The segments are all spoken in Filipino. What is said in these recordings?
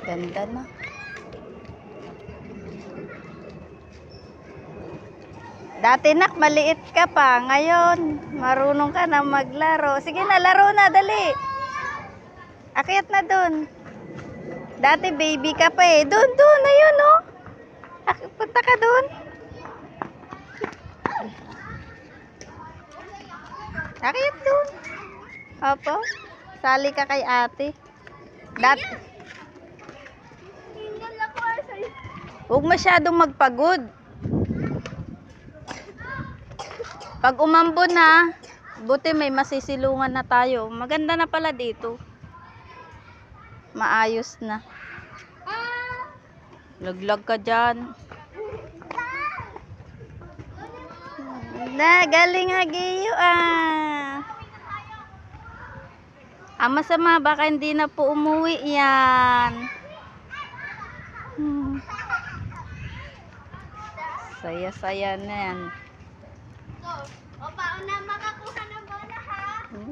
Ganda na. Dati nak, maliit ka pa. Ngayon, marunong ka na maglaro. Sige na, laro na, dali. Akyat na dun. Dati baby ka pa eh. Dun, ayun oh. Punta ka dun. Akyat dun. Opo. Sali ka kay ate. Dati. Huwag masyadong magpagod. Pag umambon na, buti may masisilungan na tayo. Maganda na pala dito. Maayos na. Laglag ka dyan. Galing Agiyo ah. Masama, baka hindi na po umuwi yan. Saya-saya na yan. O, paano makakuha ng bola ha? 1,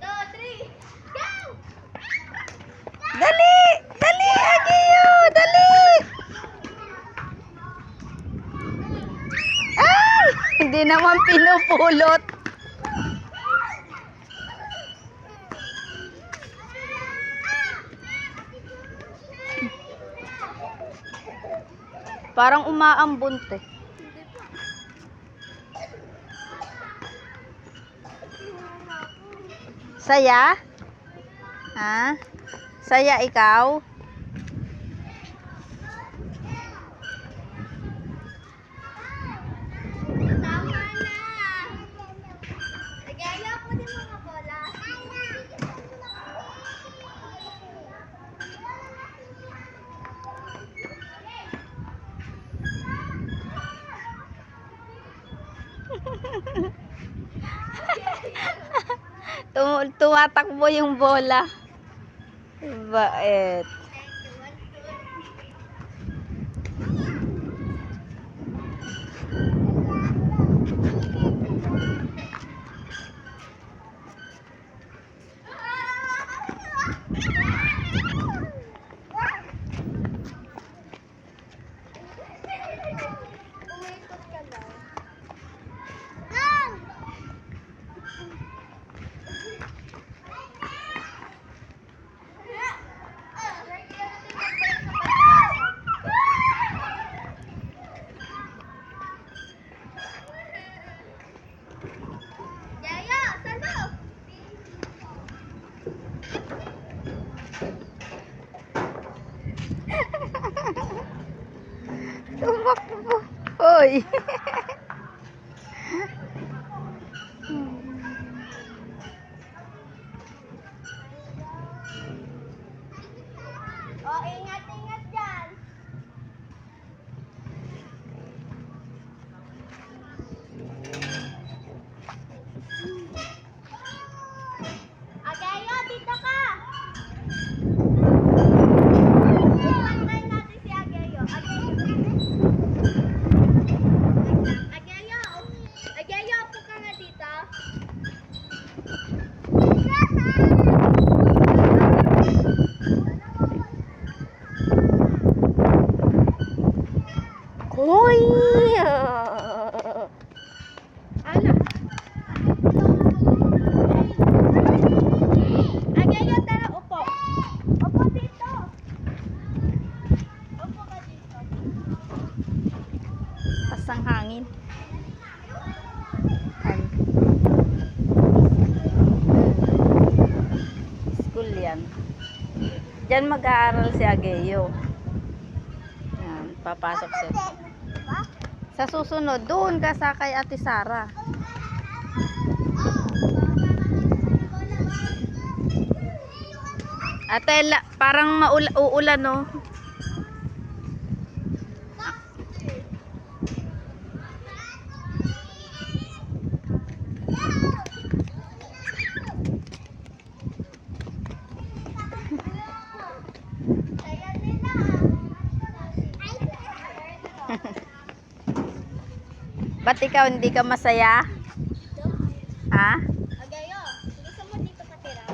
2, 3, go! Dali! Dali, Agiyo! Dali! Ay! Hindi naman pinupulot. Parang umaambon te. Saya? Ha? Saya ikaw? Tama na! Nag-ayaw po din mga bola. Tumatakbo yung bola. Bait. Umikot ka lang. Yaya, salo! Tumakbo. Hoy. O, ingat dyan. Agayo, dito ka! Pantay natin si Agayo. Agayo, upo ka nga dito. Hoy. Ano? Agayo, tara, upo. Upo dito. Upo ka dito. Pasang hangin. School yan. Diyan mag-aaral si Ageyo. Yan, papasok siya. Sa susunod, doon ka sa kay Ate Sara. Ate, parang uulan no. Ba't ikaw hindi ka masaya? Ha? Agayo, gusto mo dito katira?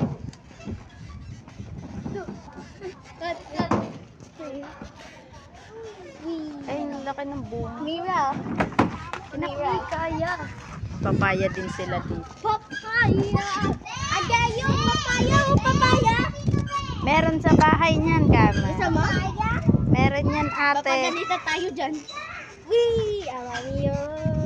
Ay, ang laki ng bunga. Mira. Mira. Kaya. Papaya din sila dito. Papaya. Agayo, papaya o papaya? Meron sa bahay niyan, Kama. Gusto mo? Meron yan, ate. Papaganita tayo dyan. Wee! Alam yun.